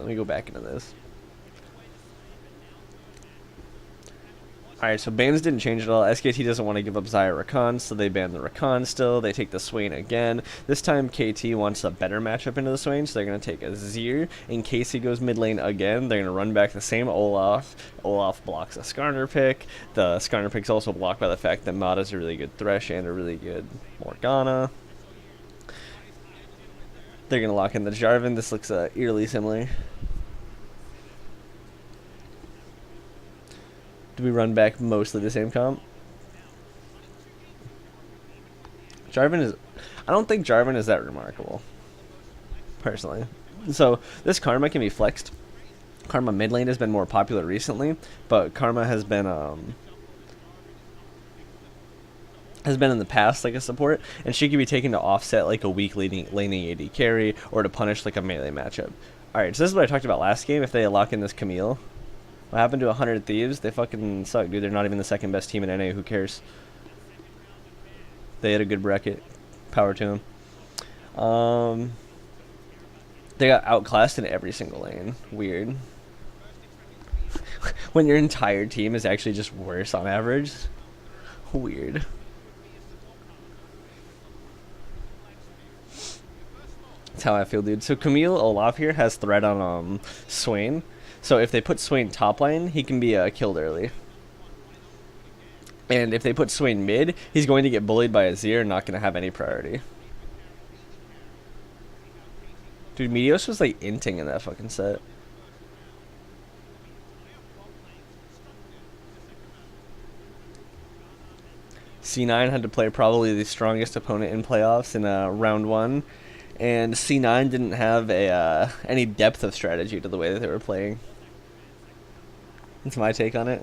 Let me go back into this. Alright, so bans didn't change at all. SKT doesn't want to give up Xayah Rakan, so they ban the Rakan still. They take the Swain again. This time KT wants a better matchup into the Swain, so they're going to take a Azir. In case he goes mid lane again, they're going to run back the same Olaf. Olaf blocks a Skarner pick. The Skarner pick's also blocked by the fact that Mata's a really good Thresh and a really good Morgana. They're going to lock in the Jarvan. This looks eerily similar. Do we run back mostly the same comp? Jarvan is... I don't think Jarvan is that remarkable, personally. So, this Karma can be flexed. Karma mid lane has been more popular recently, but Karma has been in the past like a support, and she can be taken to offset like a weak laning AD carry, or to punish like a melee matchup. Alright, so this is what I talked about last game. If they lock in this Camille, what happened to 100 Thieves? They fucking suck, dude. They're not even the second best team in NA. Who cares? They had a good bracket. Power to them. They got outclassed in every single lane. Weird. When your entire team is actually just worse on average. Weird. That's how I feel, dude. So Camille Olaf here has threat on Swain. So if they put Swain top lane, he can be killed early. And if they put Swain mid, he's going to get bullied by Azir and not going to have any priority. Dude, Meteos was like inting in that fucking set. C9 had to play probably the strongest opponent in playoffs in round 1. And C9 didn't have any depth of strategy to the way that they were playing. That's my take on it.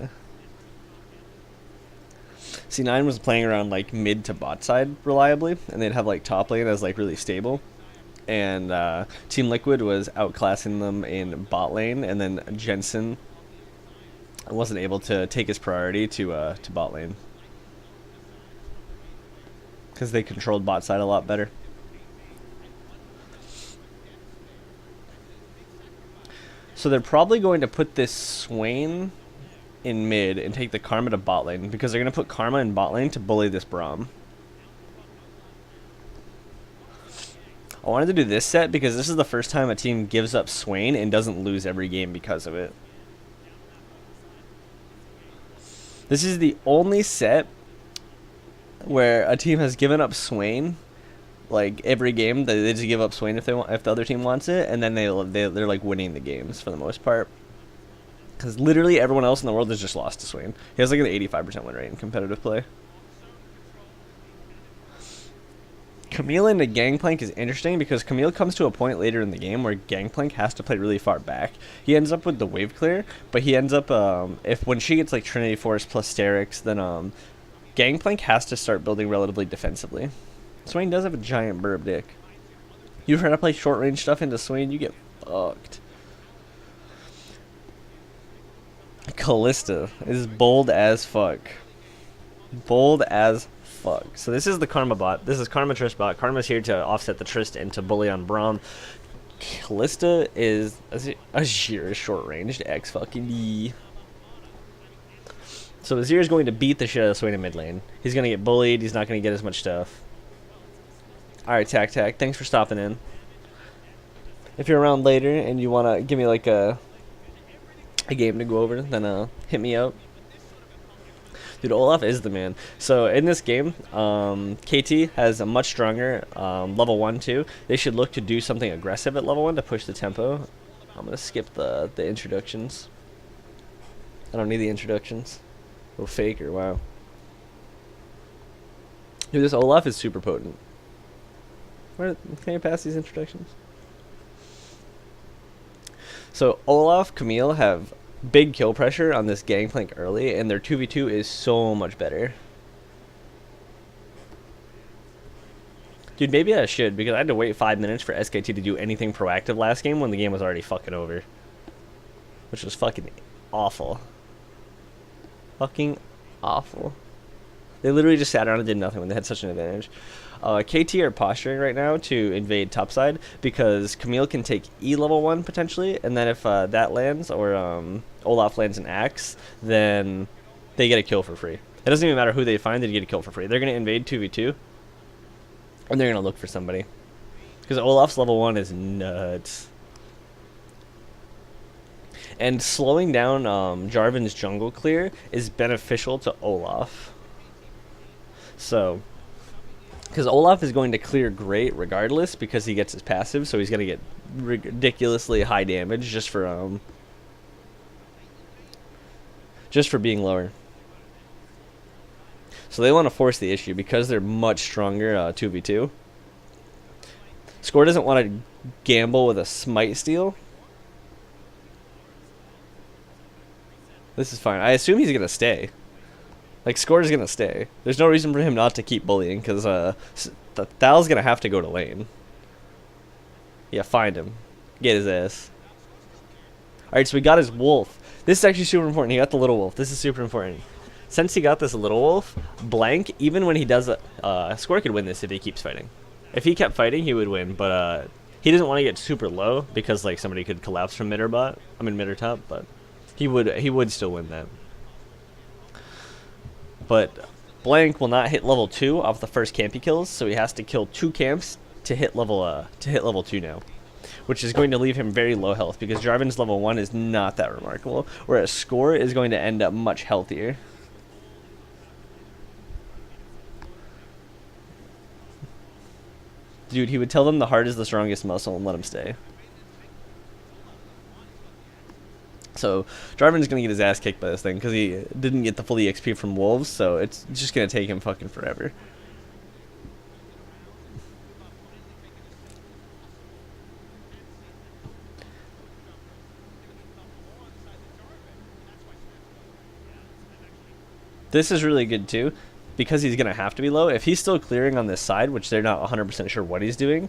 C9 was playing around like mid to bot side reliably, and they'd have like top lane as like really stable. And Team Liquid was outclassing them in bot lane, and then Jensen wasn't able to take his priority to bot lane. Because they controlled bot side a lot better. So they're probably going to put this Swain in mid and take the Karma to bot lane, because they're going to put Karma in bot lane to bully this Braum. I wanted to do this set because this is the first time a team gives up Swain and doesn't lose every game because of it. This is the only set where a team has given up Swain like every game. They just give up Swain if they want, if the other team wants it, and then they're like winning the games for the most part. Because literally everyone else in the world has just lost to Swain. He has like an 85% win rate in competitive play. Camille into Gangplank is interesting because Camille comes to a point later in the game where Gangplank has to play really far back. He ends up with the wave clear, but he ends up when she gets like Trinity Force plus Sterix, then Gangplank has to start building relatively defensively. Swain does have a giant burb dick. You try to play short range stuff into Swain, you get fucked. Callista is bold as fuck. Bold as fuck. So this is the Karma bot. This is Karma Trist bot. Karma's here to offset the Trist and to bully on Braum. Callista is Azir short ranged X fucking D. So Azir is going to beat the shit out of Swain in mid lane. He's going to get bullied. He's not going to get as much stuff. Alright, Tac. Thanks for stopping in. If you're around later and you want to give me like a game to go over, then hit me up. Dude, Olaf is the man. So in this game, KT has a much stronger level 1 too. They should look to do something aggressive at level 1 to push the tempo. I'm going to skip the introductions. I don't need the introductions. Oh, faker, wow. Dude, this Olaf is super potent. Where can I pass these introductions? So Olaf, Camille have big kill pressure on this Gangplank early, and their 2v2 is so much better. Dude, maybe I should, because I had to wait 5 minutes for SKT to do anything proactive last game when the game was already fucking over. Which was fucking awful. Fucking awful. They literally just sat around and did nothing when they had such an advantage. KT are posturing right now to invade topside because Camille can take E level 1 potentially, and then if that lands or Olaf lands an axe, then they get a kill for free. It doesn't even matter who they find, they get a kill for free. They're going to invade 2v2, and they're going to look for somebody. Because Olaf's level 1 is nuts. And slowing down Jarvan's jungle clear is beneficial to Olaf. So, because Olaf is going to clear great regardless because he gets his passive, so he's going to get ridiculously high damage just for being lower. So they want to force the issue because they're much stronger 2v2. Score doesn't want to gamble with a smite steal. This is fine. I assume he's going to stay. Like, Score is going to stay. There's no reason for him not to keep bullying, because Thal's going to have to go to lane. Yeah, find him. Get his ass. Alright, so we got his wolf. This is actually super important. He got the little wolf. This is super important. Since he got this little wolf, Blank, even when he does it, Score could win this if he keeps fighting. If he kept fighting, he would win, but he doesn't want to get super low, because like somebody could collapse from mid or bot. I mean mid or top, but he would still win that. But Blank will not hit level 2 off the first camp he kills, so he has to kill 2 camps to hit level 2 now, which is going to leave him very low health because Jarvan's level 1 is not that remarkable, whereas Score is going to end up much healthier. Dude, he would tell them the heart is the strongest muscle and let him stay. So Jarvan's going to get his ass kicked by this thing because he didn't get the full EXP from wolves, so it's just going to take him fucking forever. This is really good too, because he's going to have to be low. If he's still clearing on this side, which they're not 100% sure what he's doing,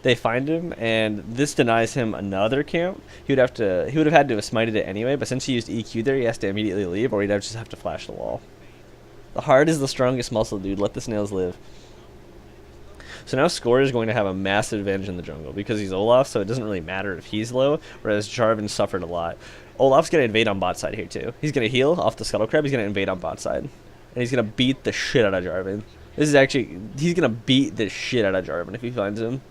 they find him, and this denies him another camp. He would have had to have smited it anyway, but since he used EQ there, he has to immediately leave, or he'd just have to flash the wall. The heart is the strongest muscle, dude. Let the snails live. So now Score is going to have a massive advantage in the jungle because he's Olaf, so it doesn't really matter if he's low, whereas Jarvan suffered a lot. Olaf's going to invade on bot side here too. He's going to heal off the Scuttle Crab. He's going to invade on bot side. And he's going to beat the shit out of Jarvan. This is actually... He's going to beat the shit out of Jarvan if he finds him.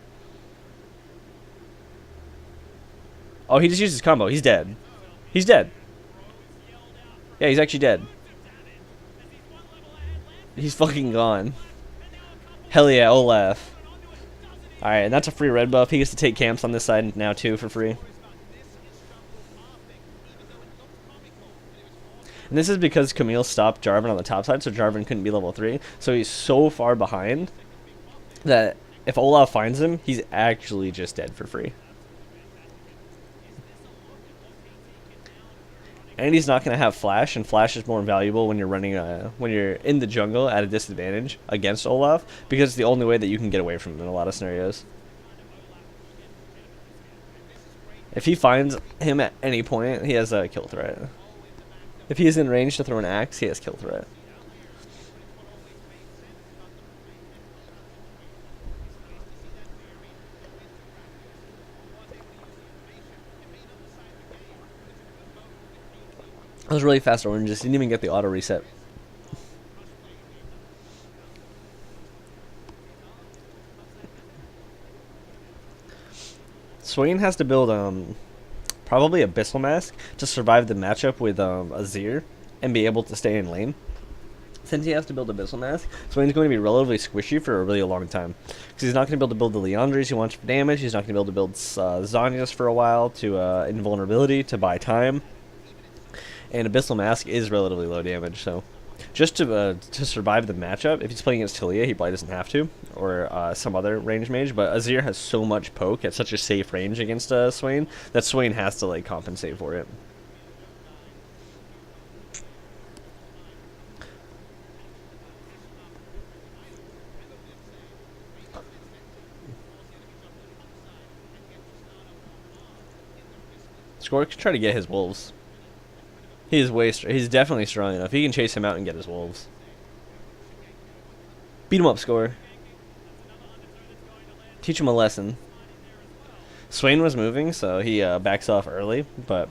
Oh, he just used his combo. He's dead. He's dead. Yeah, he's actually dead. He's fucking gone. Hell yeah, Olaf. Alright, and that's a free red buff. He gets to take camps on this side now too for free. And this is because Camille stopped Jarvan on the top side, so Jarvan couldn't be level 3. So he's so far behind that if Olaf finds him, he's actually just dead for free. And he's not going to have flash, and flash is more valuable when you're running when you're in the jungle at a disadvantage against Olaf, because it's the only way that you can get away from him in a lot of scenarios. If he finds him at any point, he has a kill threat. If he is in range to throw an axe, he has kill threat. That was really fast orange, just didn't even get the auto reset. Swain has to build probably Abyssal Mask to survive the matchup with Azir and be able to stay in lane. Since he has to build Abyssal Mask, Swain's going to be relatively squishy for a really long time. Because he's not going to be able to build the Leandres he wants for damage, he's not going to be able to build Zhonya's for a while to invulnerability to buy time. And Abyssal Mask is relatively low damage, so just to survive the matchup, if he's playing against Talia, he probably doesn't have to, or some other range mage, but Azir has so much poke at such a safe range against Swain that Swain has to like compensate for it. Score can try to get his wolves. He's definitely strong enough. He can chase him out and get his wolves. Beat him up, Score. Teach him a lesson. Swain was moving, so he backs off early, but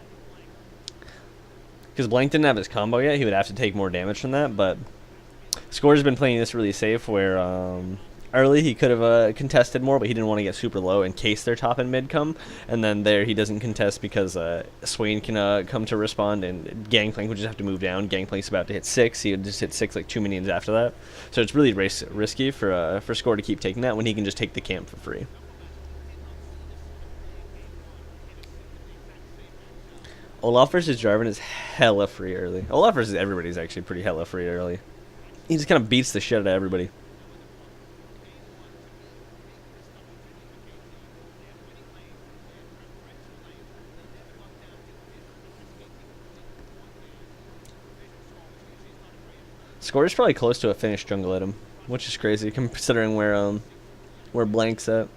because Blank didn't have his combo yet, he would have to take more damage from that. But Score's been playing this really safe, where early he could have contested more, but he didn't want to get super low in case their top and mid come. And then there he doesn't contest because Swain can come to respond, and Gangplank would just have to move down. Gangplank's about to hit 6. He would just hit 6 like 2 minions after that. So it's really risky for Score to keep taking that when he can just take the camp for free. Olaf versus Jarvan is hella free early. Olaf versus everybody's actually pretty hella free early. He just kind of beats the shit out of everybody. Score is probably close to a finished jungle item, which is crazy considering where Blank's at.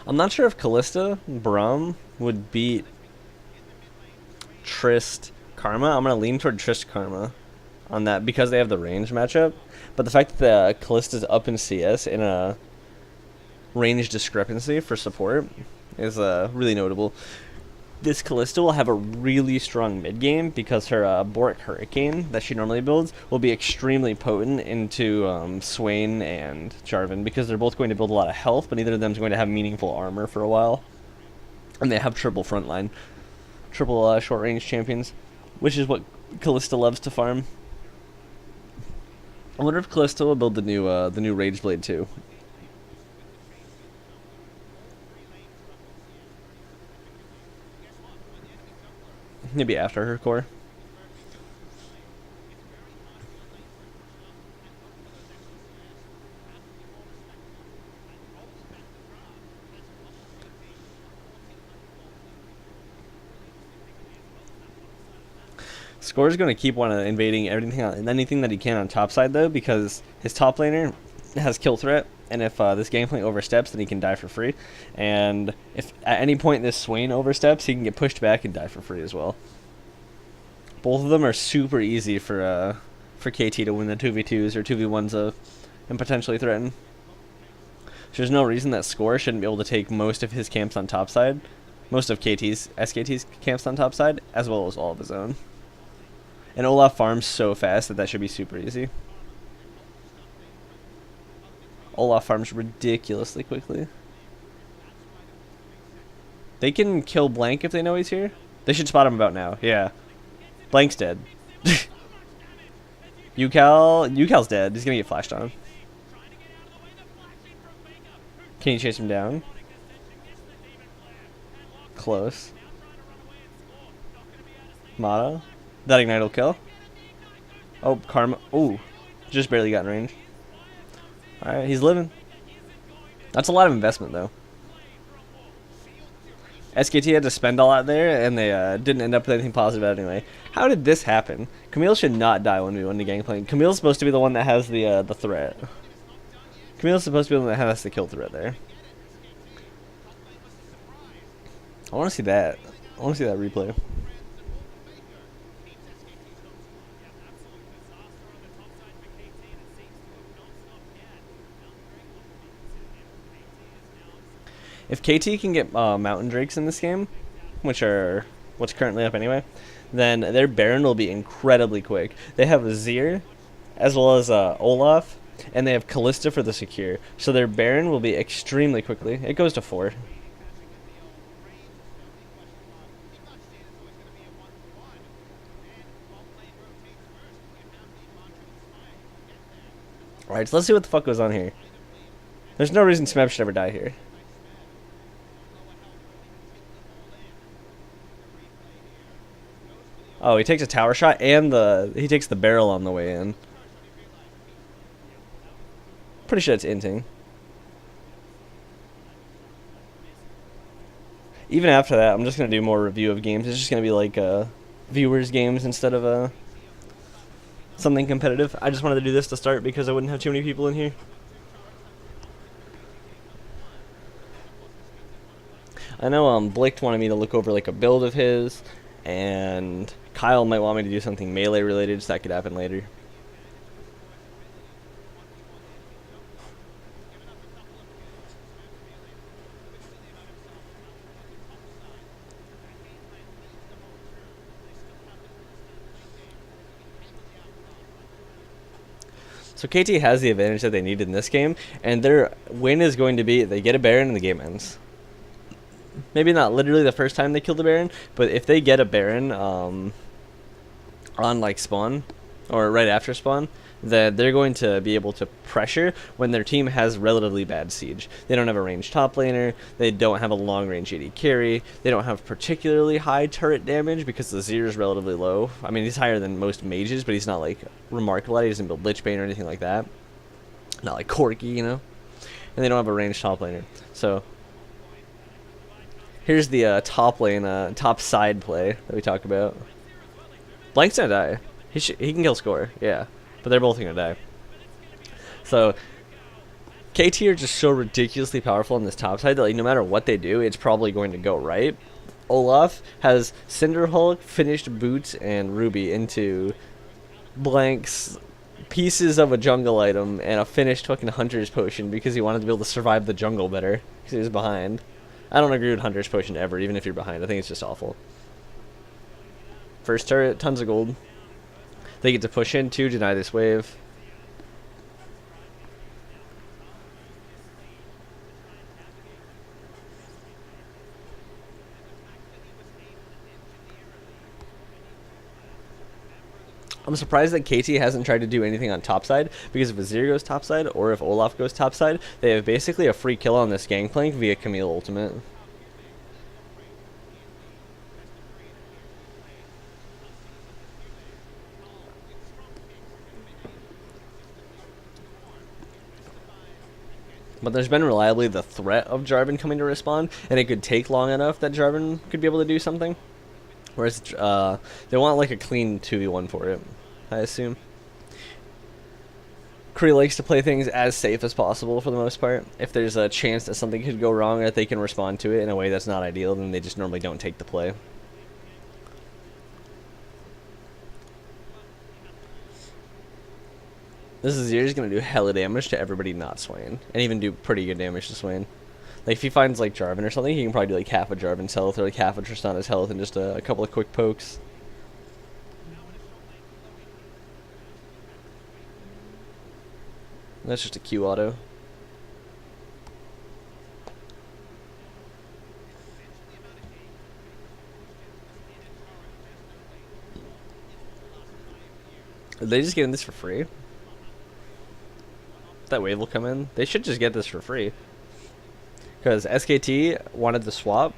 I'm not sure if Callista Braum would beat Trist Karma. I'm gonna lean toward Trist Karma on that because they have the range matchup. But the fact that Callista's up in CS in a range discrepancy for support is really notable. This Callista will have a really strong mid game because her Boric Hurricane that she normally builds will be extremely potent into Swain and Jarvan because they're both going to build a lot of health, but neither of them is going to have meaningful armor for a while. And they have triple frontline, triple short range champions, which is what Callista loves to farm. I wonder if Callista will build the new Rage Blade too. Maybe after her core. Score's going to keep invading anything that he can on top side though, because his top laner has kill threat, and if this Gangplank oversteps, then he can die for free. And if at any point this Swain oversteps, he can get pushed back and die for free as well. Both of them are super easy for KT to win the 2v2s or 2v1s and potentially threaten. So there's no reason that Score shouldn't be able to take most of his camps on top side, most of SKT's camps on top side, as well as all of his own. And Olaf farms so fast that should be super easy. Olaf farms ridiculously quickly. They can kill Blank if they know he's here. They should spot him about now. Yeah. Blank's dead. Yukal's dead. He's gonna get flashed on. Can you chase him down? Close. Mata. That ignite will kill. Oh, Karma. Ooh. Just barely got in range. Alright, he's living. That's a lot of investment, though. SKT had to spend a lot there, and they didn't end up with anything positive anyway. How did this happen? Camille should not die 1v1 to Gangplank. Camille's supposed to be the one that has the threat. Camille's supposed to be the one that has the kill threat there. I want to see that. I want to see that replay. If KT can get Mountain Drakes in this game, which are what's currently up anyway, then their Baron will be incredibly quick. They have Azir, as well as Olaf, and they have Callista for the secure. So their Baron will be extremely quickly. It goes to 4. Alright, so let's see what the fuck goes on here. There's no reason Smeb should ever die here. Oh, he takes a tower shot and he takes the barrel on the way in. Pretty sure it's inting. Even after that, I'm just gonna do more review of games. It's just gonna be like viewers games instead of something competitive. I just wanted to do this to start because I wouldn't have too many people in here. I know Blake wanted me to look over like a build of his, and Kyle might want me to do something melee related, so that could happen later. So KT has the advantage that they need in this game, and their win is going to be they get a Baron and the game ends. Maybe not literally the first time they kill the Baron, but if they get a Baron on like spawn, or right after spawn, that they're going to be able to pressure when their team has relatively bad siege. They don't have a ranged top laner, they don't have a long range AD carry, they don't have particularly high turret damage because the Zir is relatively low. I mean, he's higher than most mages, but he's not like remarkable. He doesn't build Lich Bane or anything like that. Not like Corki, you know? And they don't have a ranged top laner. So here's the top lane, top side play that we talk about. Blank's gonna die. He can kill score, yeah. But they're both gonna die. So KT are just so ridiculously powerful on this top side that like no matter what they do, it's probably going to go right. Olaf has Cinderhulk, finished Boots, and Ruby into Blank's pieces of a jungle item and a finished fucking Hunter's Potion because he wanted to be able to survive the jungle better because he was behind. I don't agree with Hunter's Potion ever, even if you're behind. I think it's just awful. First turret, tons of gold. They get to push in to deny this wave. I'm surprised that KT hasn't tried to do anything on topside, because if Azir goes topside or if Olaf goes topside, they have basically a free kill on this gangplank via Camille ultimate. But there's been reliably the threat of Jarvan coming to respawn, and it could take long enough that Jarvan could be able to do something. Whereas they want like a clean 2v1 for it, I assume. Kree likes to play things as safe as possible for the most part. If there's a chance that something could go wrong or that they can respond to it in a way that's not ideal, then they just normally don't take the play. This Azir is going to do hella damage to everybody not Swain, and even do pretty good damage to Swain. Like, if he finds, like, Jarvan or something, he can probably do, like, half of Jarvan's health or, like, half of Tristana's health in just a couple of quick pokes. That's just a Q auto. Are they just getting this for free? That wave will come in. They should just get this for free. Because SKT wanted to swap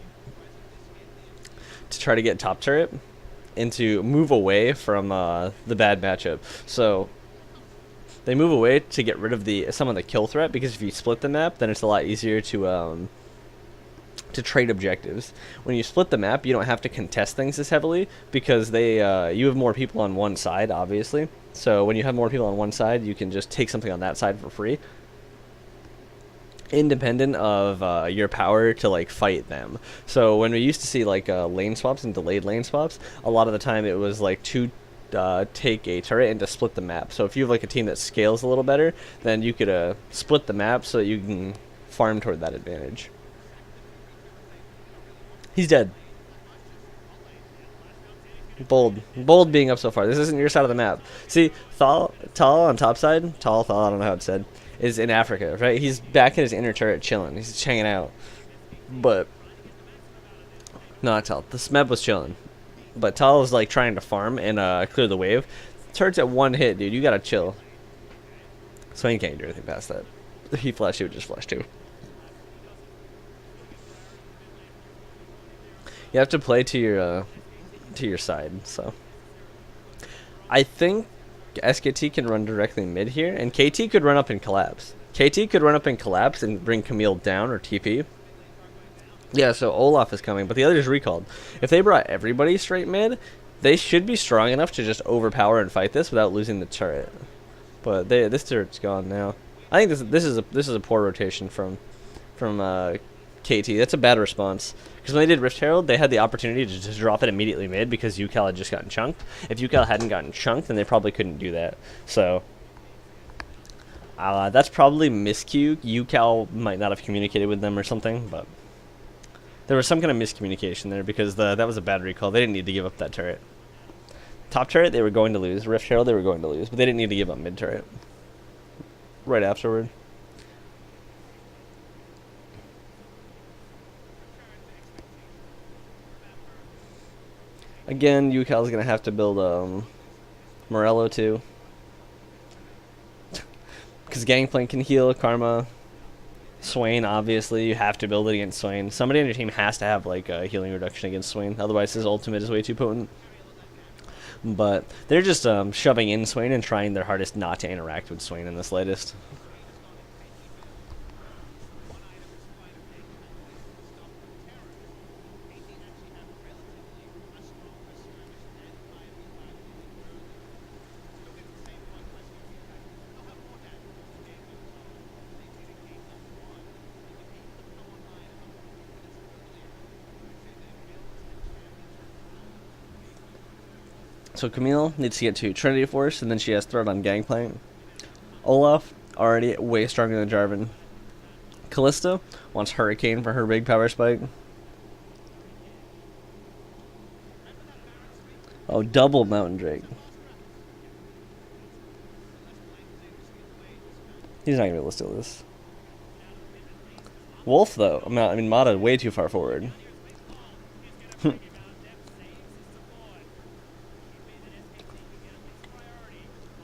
to try to get top turret and to move away from the bad matchup. So they move away to get rid of some of the kill threat, because if you split the map, then it's a lot easier to trade objectives. When you split the map, you don't have to contest things as heavily because you have more people on one side, obviously. So when you have more people on one side, you can just take something on that side for free, independent of your power to like fight them. So when we used to see like lane swaps and delayed lane swaps, a lot of the time it was like to take a turret and to split the map. So if you have like a team that scales a little better, then you could split the map so that you can farm toward that advantage. He's dead. Bold being up so far. This isn't your side of the map. See, Tal on top side, Tal, I don't know how it's said, is in Africa, right? He's back in his inner turret chilling. He's just hanging out. But, not Tal. The Smeb was chilling. But Tal was like trying to farm and clear the wave. Turret's at one hit, dude. You gotta chill. So he can't do anything past that. If he flashed, he would just flash too. You have to play to your side. So I think SKT can run directly mid here, and KT could run up and collapse. KT could run up and collapse and bring Camille down or TP. Yeah, so Olaf is coming, but the others recalled. If they brought everybody straight mid, they should be strong enough to just overpower and fight this without losing the turret. But this turret's gone now. I think this is a poor rotation from KT. That's a bad response. Because when they did Rift Herald, they had the opportunity to just drop it immediately mid because UCal had just gotten chunked. If UCal hadn't gotten chunked, then they probably couldn't do that. So that's probably miscue. UCal might not have communicated with them or something, but there was some kind of miscommunication there because that was a bad recall. They didn't need to give up that turret. Top turret, they were going to lose. Rift Herald, they were going to lose, but they didn't need to give up mid turret right afterward. Again, UCal's going to have to build Morello too. Because Gangplank can heal, Karma, Swain, obviously. You have to build it against Swain. Somebody on your team has to have like a healing reduction against Swain. Otherwise, his ultimate is way too potent. But they're just shoving in Swain and trying their hardest not to interact with Swain in the slightest. So Camille needs to get to Trinity Force, and then she has Threat on Gangplank. Olaf, already way stronger than Jarvan. Callista wants Hurricane for her big power spike. Oh, double Mountain Drake. He's not going to be able to steal this. Wolf, though. I mean, Mata way too far forward.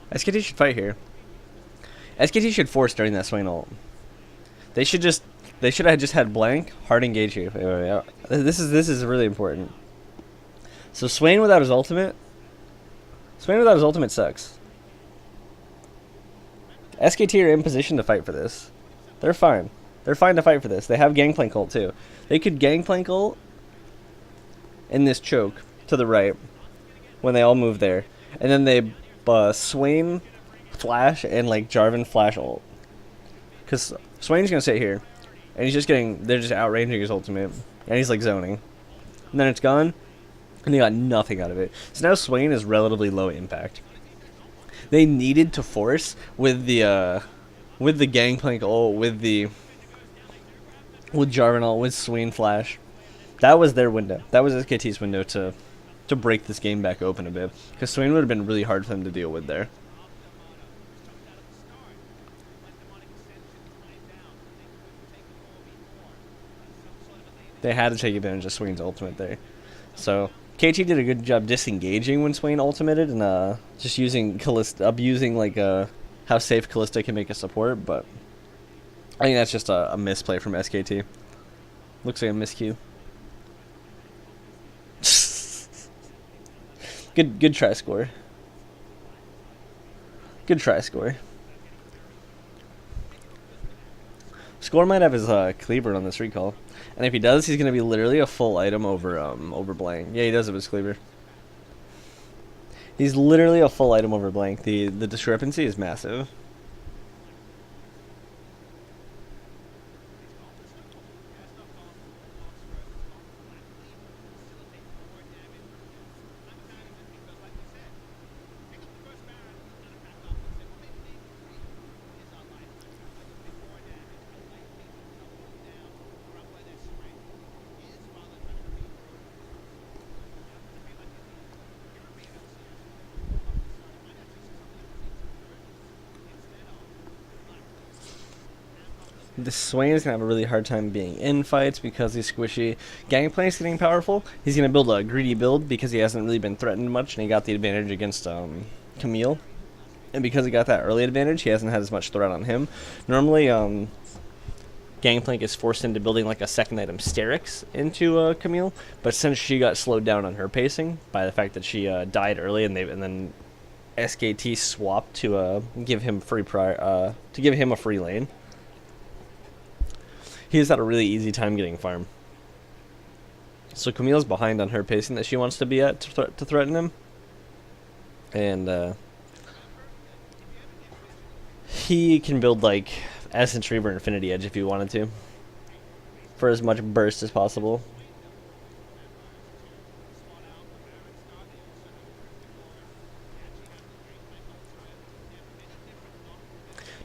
SKT should fight here. SKT should force during that Swain ult. They should have just had blank hard engage here. This is really important. So Swain without his ultimate sucks. SKT are in position to fight for this. They're fine. They're fine to fight for this. They have Gangplank ult too. They could Gangplank ult in this choke to the right when they all move there, and then they Swain flash and like Jarvan flash ult. Because Swain's gonna sit here, and they're just outranging his ultimate, and he's like zoning, and then it's gone, and they got nothing out of it. So now Swain is relatively low impact. They needed to force with the Gangplank ult, with Jarvan ult, with Swain flash. That was their window. That was SKT's window to break this game back open a bit, because Swain would have been really hard for them to deal with there. They had to take advantage of Swain's ultimate there. So KT did a good job disengaging when Swain ultimated and just using Callista, abusing like how safe Callista can make a support, but I think that's just a misplay from SKT. Looks like a miscue. Good try score. Good try score. Score might have his cleaver on this recall, and if he does, he's gonna be literally a full item over blank. Yeah, he does have his cleaver. He's literally a full item over blank. The discrepancy is massive. The Swain is going to have a really hard time being in fights because he's squishy. Gangplank's getting powerful. He's going to build a greedy build because he hasn't really been threatened much, and he got the advantage against Camille. And because he got that early advantage, he hasn't had as much threat on him. Normally, Gangplank is forced into building like a second item Sterix into Camille, but since she got slowed down on her pacing by the fact that she died early, and then SKT swapped to give him a free lane. He's had a really easy time getting farm. So Camille's behind on her pacing that she wants to be at to threaten him. And he can build like Essence Reaver Infinity Edge if he wanted to. for as much burst as possible.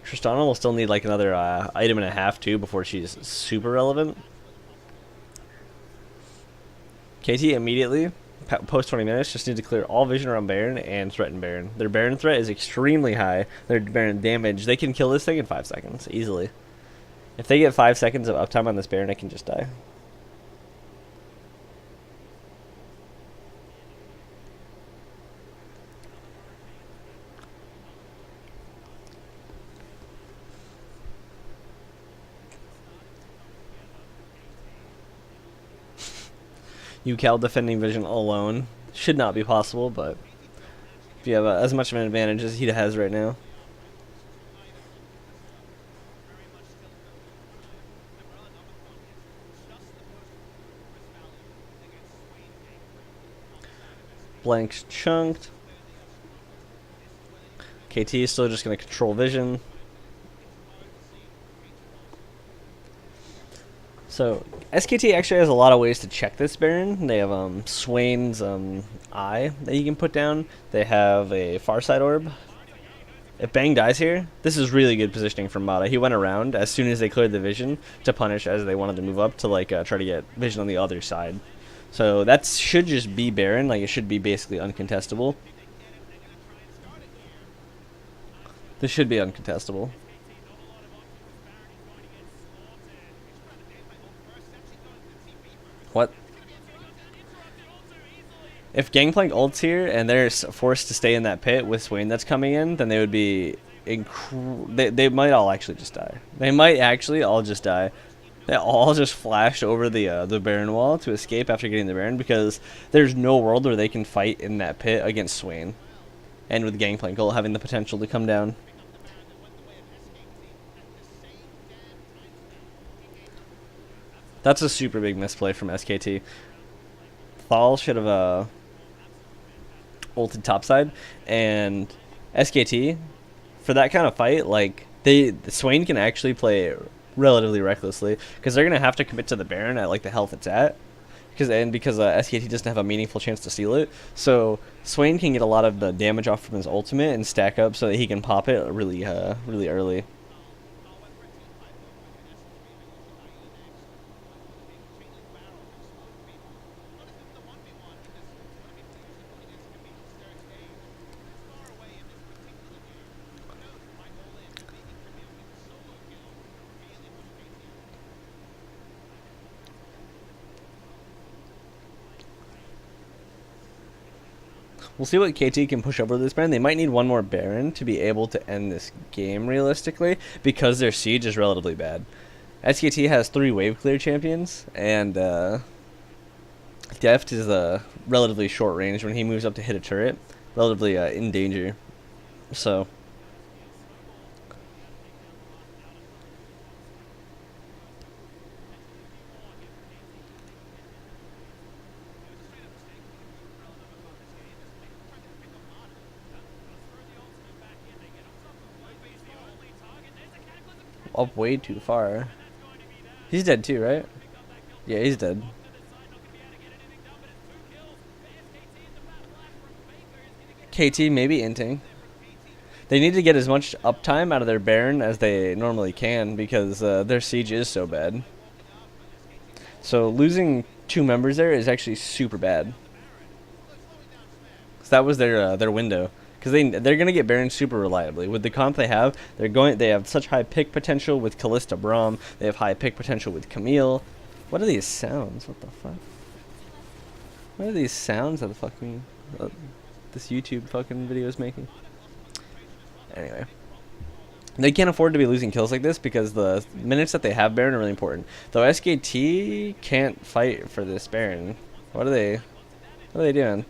Tristana will still need like another item and a half too before she's super relevant. KT immediately, post 20 minutes, just need to clear all vision around Baron and threaten Baron. Their Baron threat is extremely high. Their Baron damage, they can kill this thing in 5 seconds, easily. If they get 5 seconds of uptime on this Baron, it can just die. UCal defending vision alone should not be possible, but if you have as much of an advantage as he has right now. Blank's chunked. KT is still just going to control vision. So SKT actually has a lot of ways to check this Baron. They have Swain's eye that you can put down. They have a Farside orb. If Bang dies here, this is really good positioning from Mata. He went around as soon as they cleared the vision to punish as they wanted to move up to like try to get vision on the other side. So that should just be Baron. Like it should be basically uncontestable. This should be uncontestable. What? If Gangplank ults here and they're forced to stay in that pit with Swain that's coming in, then they would be they might all actually just die. They might actually all just die. They all just flash over the Baron wall to escape after getting the Baron because there's no world where they can fight in that pit against Swain. And with Gangplank ult having the potential to come down. That's a super big misplay from SKT. Thal should have ulted topside, and SKT, for that kind of fight, like Swain can actually play relatively recklessly because they're gonna have to commit to the Baron at like the health it's at, because SKT doesn't have a meaningful chance to steal it. So Swain can get a lot of the damage off from his ultimate and stack up so that he can pop it really early. We'll see what KT can push over this Baron. They might need one more Baron to be able to end this game realistically because their siege is relatively bad. SKT has 3 wave clear champions, and Deft is relatively short range when he moves up to hit a turret, relatively in danger. So up way too far. He's dead too, right? Yeah, he's dead. KT maybe inting. They need to get as much uptime out of their Baron as they normally can because their siege is so bad. So losing 2 members there is actually super bad. So that was their window. Because they're gonna get Baron super reliably with the comp they have. They have such high pick potential with Callista Braum. They have high pick potential with Camille. What are these sounds? What the fuck? What are these sounds that the fucking this YouTube fucking video is making? Anyway, they can't afford to be losing kills like this because the minutes that they have Baron are really important. Though SKT can't fight for this Baron. What are they doing?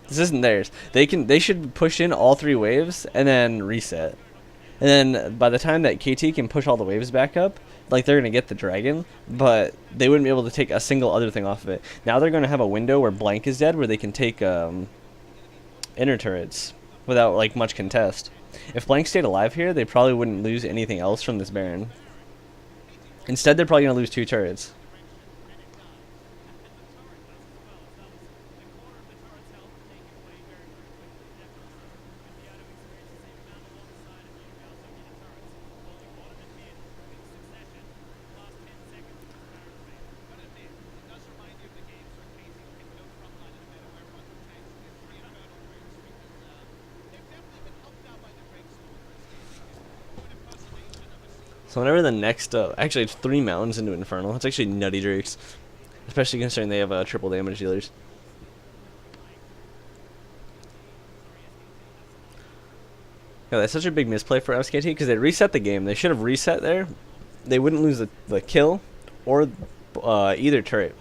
This isn't theirs. They should push in all 3 waves and then reset. And then by the time that KT can push all the waves back up, like they're gonna get the dragon, but they wouldn't be able to take a single other thing off of it. Now they're gonna have a window where Blank is dead, where they can take inner turrets without like much contest. If Blank stayed alive here, they probably wouldn't lose anything else from this Baron. Instead, they're probably going to lose 2 turrets. So whenever the next, actually it's 3 mountains into Infernal. It's actually nutty drakes, especially considering they have triple damage dealers. Yeah, that's such a big misplay for SKT because they reset the game. They should have reset there. They wouldn't lose the kill or either turret,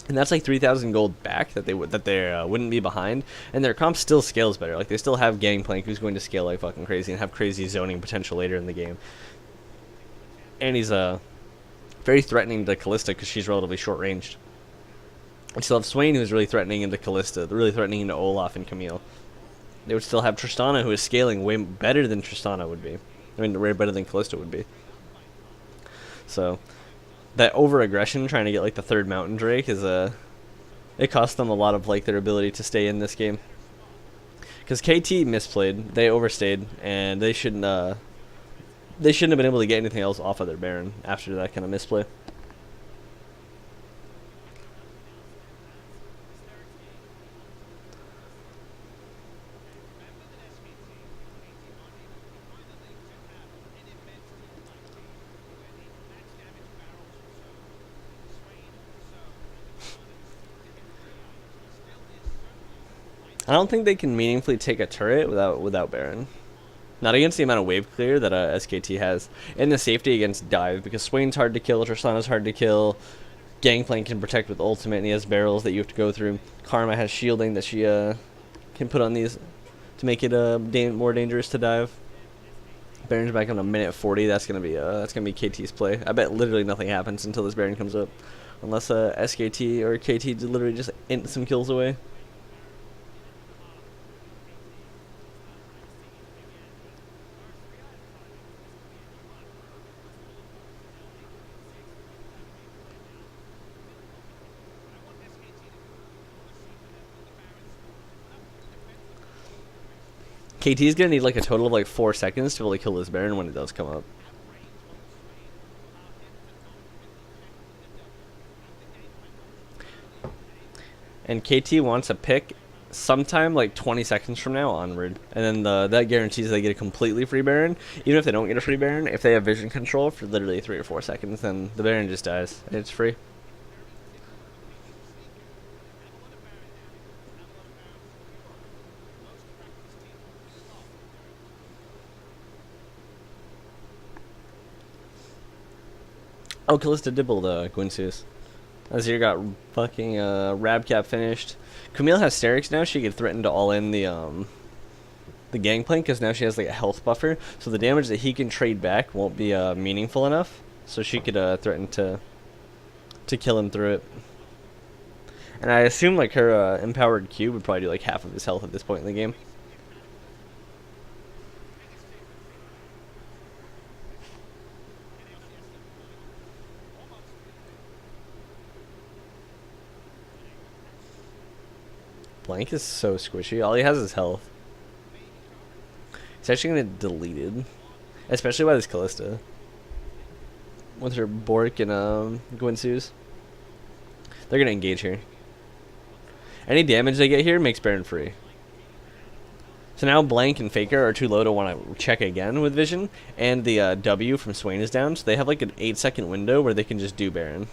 and that's like 3,000 gold back that they wouldn't be behind. And their comp still scales better. Like they still have Gangplank, who's going to scale like fucking crazy and have crazy zoning potential later in the game. And he's very threatening to Callista because she's relatively short-ranged. And still have Swain, who's really threatening into Callista, really threatening into Olaf and Camille. They would still have Tristana, who is scaling way better than Tristana would be. I mean, way better than Callista would be. So, that over-aggression, trying to get like the 3rd Mountain Drake, is it cost them a lot of like their ability to stay in this game. Because KT misplayed, they overstayed, and they shouldn't have been able to get anything else off of their Baron after that kind of misplay. I don't think they can meaningfully take a turret without Baron. Not against the amount of wave clear that SKT has. And the safety against dive, because Swain's hard to kill, Tristana's hard to kill. Gangplank can protect with ultimate, and he has barrels that you have to go through. Karma has shielding that she can put on these to make it more dangerous to dive. Baron's back on a minute 40. That's gonna be KT's play. I bet literally nothing happens until this Baron comes up, unless SKT or KT literally just int some kills away. KT is gonna need like a total of like 4 seconds to really kill this Baron when it does come up. And KT wants a pick sometime like 20 seconds from now onward, and then that guarantees they get a completely free Baron. Even if they don't get a free Baron, if they have vision control for literally 3 or 4 seconds, then the Baron just dies. It's free. Oh, Callista dibbled Gwynseus. Azir got fucking Rabcap finished. Camille has Sterix now. She could threaten to all in the Gangplank because now she has like a health buffer. So the damage that he can trade back won't be meaningful enough. So she could threaten to kill him through it. And I assume like her empowered Q would probably do like half of his health at this point in the game. Blank is so squishy. All he has is health. He's actually going to get deleted. Especially by this Callista. With her Bork and Gwynseus. They're going to engage here. Any damage they get here makes Baron free. So now Blank and Faker are too low to want to check again with Vision. And the W from Swain is down. So they have like an 8-second window where they can just do Baron.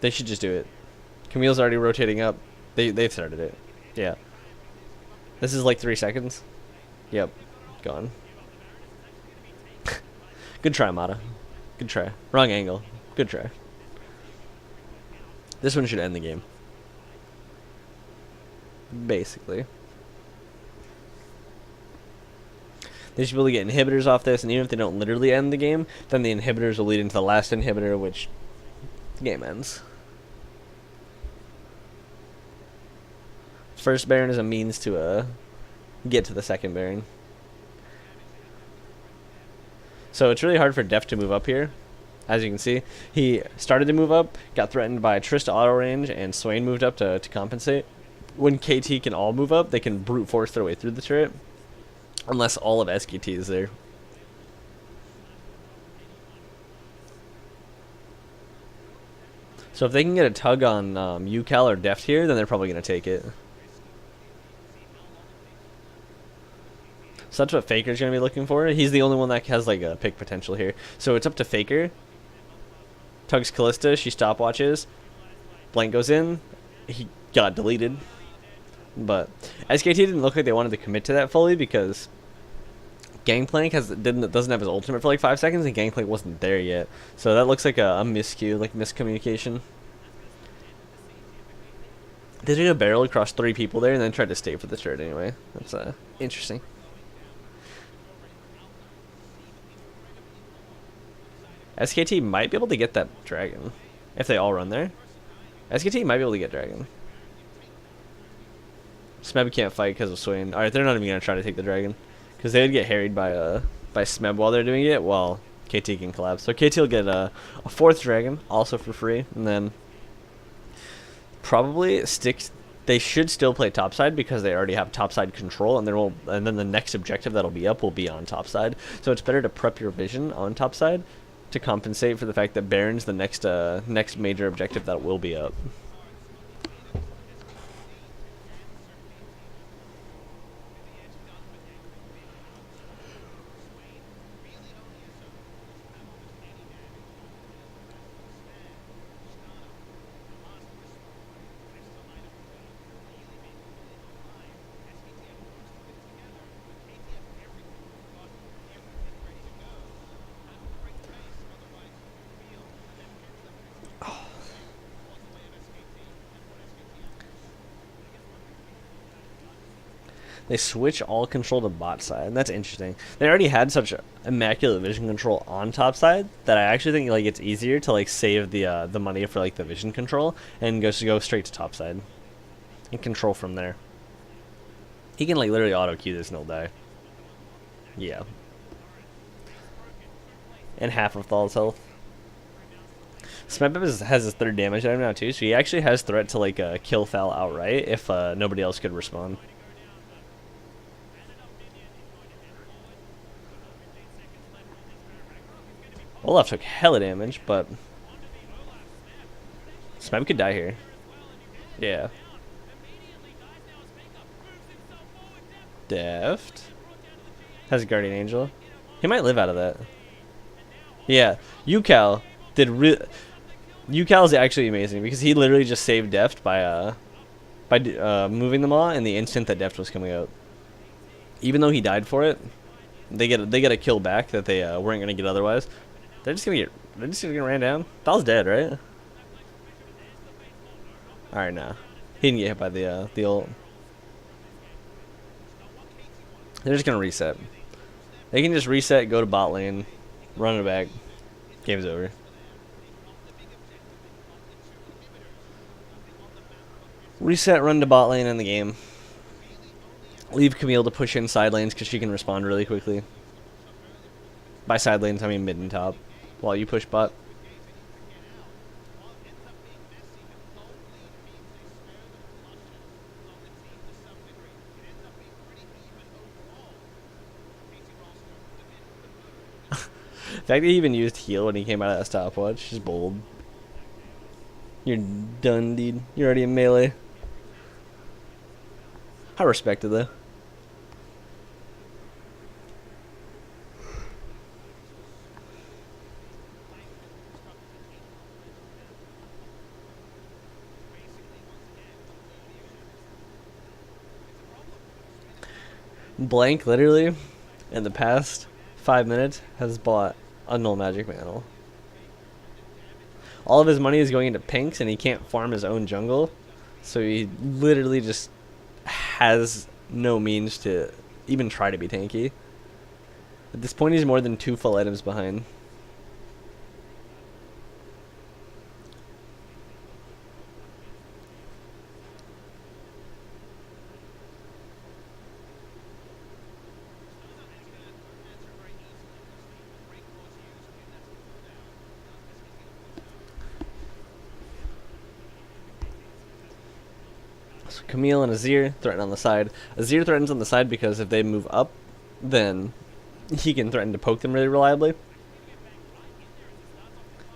They should just do it. Camille's already rotating up. They've started it. Yeah. This is like 3 seconds. Yep. Gone. Good try, Mata. Good try. Wrong angle. Good try. This one should end the game. Basically. They should be able to get inhibitors off this, and even if they don't literally end the game, then the inhibitors will lead into the last inhibitor, which the game ends. First Baron is a means to get to the second Baron. So it's really hard for Def to move up here. As you can see, he started to move up, got threatened by Trista auto range, and Swain moved up to compensate. When KT can all move up, they can brute force their way through the turret, unless all of SKT is there. So if they can get a tug on UCal or Deft here, then they're probably going to take it. So that's what Faker's going to be looking for. He's the only one that has like a pick potential here. So it's up to Faker. Tugs Callista, she stopwatches. Blank goes in. He got deleted. But SKT didn't look like they wanted to commit to that fully because Gangplank doesn't have his ultimate for like 5 seconds, and Gangplank wasn't there yet. So that looks like a miscue, like miscommunication. They took a barrel across 3 people there and then tried to stay for the turret anyway. That's interesting. SKT might be able to get that dragon if they all run there. SKT might be able to get dragon. Smeb can't fight because of Swain. Alright, they're not even going to try to take the dragon because they would get harried by Smeb while they're doing it, while KT can collapse. So KT will get a 4th dragon, also for free, and then probably they should still play topside because they already have topside control, and then the next objective that'll be up will be on topside. So it's better to prep your vision on topside to compensate for the fact that Baron's the next major objective that will be up. They switch all control to bot side, and that's interesting. They already had such immaculate vision control on top side that I actually think like it's easier to like save the money for like the vision control and go straight to top side and control from there. He can like literally auto queue this and he'll die. Yeah. And half of Thal's health. Smeb has his 3rd damage item now too, so he actually has threat to like kill Thal outright if nobody else could respond. Olaf took hella damage, but Smeb could die here. Yeah. Deft has a Guardian Angel. He might live out of that. Yeah, UCal UCal is actually amazing because he literally just saved Deft by moving them all in the instant that Deft was coming out. Even though he died for it, they get a kill back that they weren't gonna get otherwise. They're just gonna get ran down. Thal's dead, right? Alright, nah. He didn't get hit by the ult. They're just gonna reset. They can just reset, go to bot lane, run it back. Game's over. Reset, run to bot lane in the game. Leave Camille to push in side lanes because she can respond really quickly. By side lanes, I mean mid and top. While you push bot. The fact that he even used heal when he came out of that stopwatch is bold. You're done, dude. You're already in melee. I respect it though. Blank literally in the past 5 minutes has bought a null magic mantle. All of his money is going into pinks and he can't farm his own jungle, so he literally just has no means to even try to be tanky. At this point he's more than 2 full items behind. So Camille and Azir threaten on the side. Azir threatens on the side because if they move up, then he can threaten to poke them really reliably.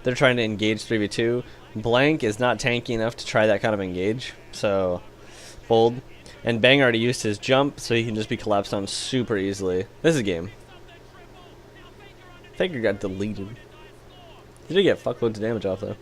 They're trying to engage 3v2. Blank is not tanky enough to try that kind of engage, so bold. And Bang already used his jump, so he can just be collapsed on super easily. This is a game. Faker got deleted. He did get fuckloads of damage off though.